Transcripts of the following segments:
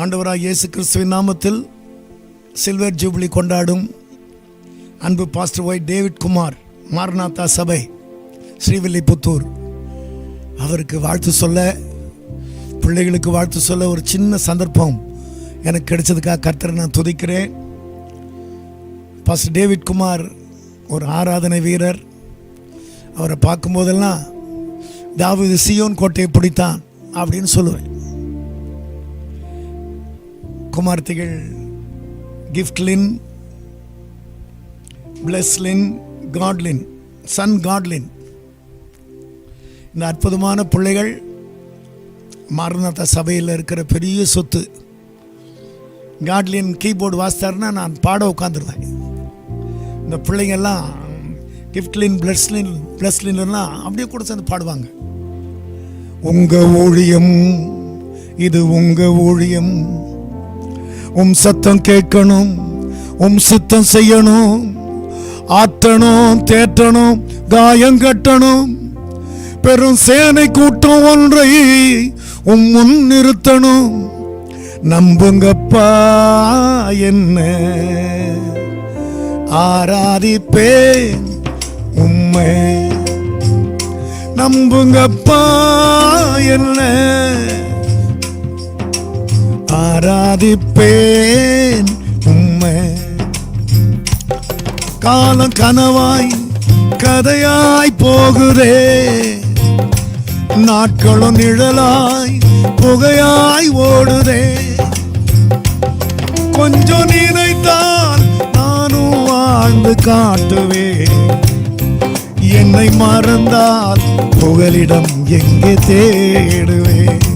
ஆண்டவராக இயேசு கிறிஸ்துவின் நாமத்தில் சில்வர் ஜூப்ளி கொண்டாடும் அன்பு pastor Y David Kumar, Maranatha சபை, ஸ்ரீவில்லிபுத்தூர் அவருக்கு வாழ்த்து சொல்ல, பிள்ளைகளுக்கு வாழ்த்து சொல்ல ஒரு சின்ன சந்தர்ப்பம் எனக்கு கிடைச்சதுக்காக கர்த்தரை நான் துதிக்கிறேன். பாஸ்டர் டேவிட் குமார் ஒரு ஆராதனை வீரர். அவரை பார்க்கும்போதெல்லாம் தாவீது சீயோன் கோட்டையை பிடித்தான் அப்படின்னு சொல்லுவேன். குமார்த்திகள் கிஃப்ட்லின், பிளஸ்லின், காட்லின், சன் காட்லின், இந்த அற்புதமான பிள்ளைகள் மாரநாதா சபையில் இருக்கிற பெரிய சொத்து. காட்லின் கீபோர்டு வாசித்தாருன்னா நான் பாட உட்காந்துருவேன். இந்த பிள்ளைங்கள்லாம் கிஃப்ட்லின், பிளஸ்லின்லாம் அப்படியே கூட சேர்ந்து பாடுவாங்க. உங்க ஊழியம் இது, உங்க ஊழியம், உம் சத்தம் கேட்கணும், உம் சித்தம் செய்யணும், ஆற்றணும், தேற்றணும், காயம் கட்டணும், பெரும் சேனை கூட்டம் ஒன்றை உம் முன் நிறுத்தணும். நம்புங்கப்பா என்ன ஆராதிப்பேன் உம்மை, நம்புங்கப்பா என்ன ஆராதிப்பேன் உம்மை. காலம் கனவாய் கதையாய் போகுதே, நாட்களும் நிழலாய் புகையாய் ஓடுதே. கொஞ்சம் நினைத்தால் நானும் வாழ்ந்து காட்டுவேன், என்னை மறந்தால் புகலிடம் எங்கே தேடுவேன்.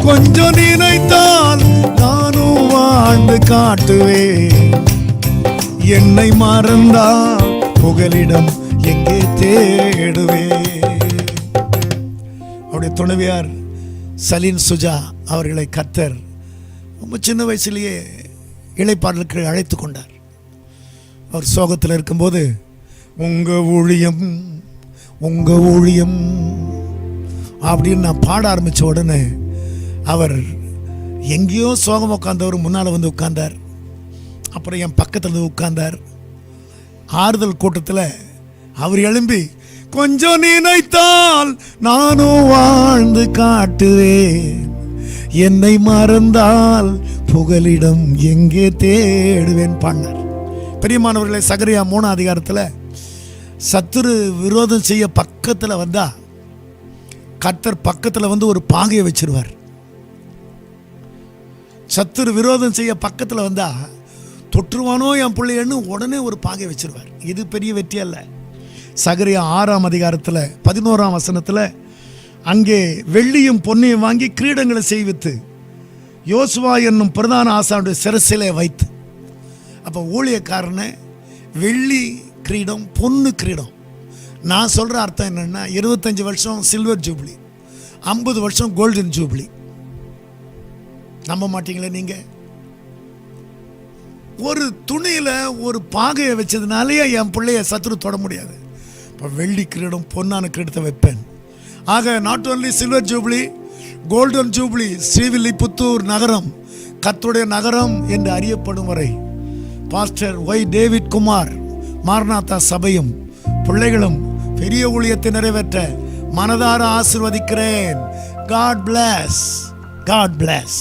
கொஞ்சம் நினைத்தால் நானும் வாழ்ந்து காட்டுவேன், என்னை மறந்தால் புகலிடம் எங்கே தேடுவேன். அவருடைய துணைவியார் சலீன் சுஜா அவர்களை கர்த்தர் ரொம்ப சின்ன வயசுலேயே இளைப்பாறலுக்கு அழைத்து கொண்டார். அவர் சோகத்தில் இருக்கும்போது உங்க ஊழியம், உங்க ஊழியம் அப்படின்னு நான் பாட ஆரம்பித்த உடனே அவர் எங்கேயோ சோகம் உட்கார்ந்தவர் முன்னால் வந்து உட்கார்ந்தார். அப்புறம் என் பக்கத்தில் வந்து உட்கார்ந்தார். ஆறுதல் கூட்டத்தில் அவர் எழும்பி, கொஞ்சம் நினைத்தால் நானும் வாழ்ந்து காட்டுவேன், என்னை மறந்தால் புகலிடம் எங்கே தேடுவேன் பாடினார். பெரியமானவர்களே, சகரியா 3 அதிகாரத்தில் சத்துரு விரோதம் செய்ய பக்கத்தில் வந்தா கர்த்தர் பக்கத்தில் வந்து ஒரு பாகையை வச்சிருவார். சத்துரு விரோதம் செய்ய பக்கத்தில் வந்தா தொற்றுவானோ என் பிள்ளைன்னு உடனே ஒரு பாகை வச்சிருவார். இது பெரிய வெற்றி அல்ல. சகரியா 6 அதிகாரத்தில் 11 வசனத்தில் அங்கே வெள்ளியும் பொன்னையும் வாங்கி கிரீடங்களை செய்வித்து யோசுவா என்னும் பிரதான ஆசானுடைய சிரசிலே வைத்து, அப்போ ஊழியக்காரனை வெள்ளி கிரீடம், பொண்ணு கிரீடம். நான் சொல்கிற அர்த்தம் என்னென்னா, 25 வருஷம் சில்வர் ஜூப்ளி, 50 வருஷம் கோல்டன் ஜூப்ளி. நம்ப மாட்டீங்களே நீங்கள்? ஒரு துணியில் ஒரு பாகையை வச்சதுனாலேயே என் பிள்ளைய சத்துரு தொட முடியாது. இப்போ வெள்ளி கிரீடம், பொன்னான கிரீடத்தை வைப்பேன். ஆக not only silver jubilee, golden jubilee, Srivilliputhur நகரம் கர்த்தருடைய நகரம் என்று அறியப்படும் வரை pastor Y David Kumar Maranatha சபையும் பிள்ளைகளும் பெரிய ஊழியத்தை நிறைவேற்ற மனதார ஆசீர்வதிக்கிறேன். God bless. God bless.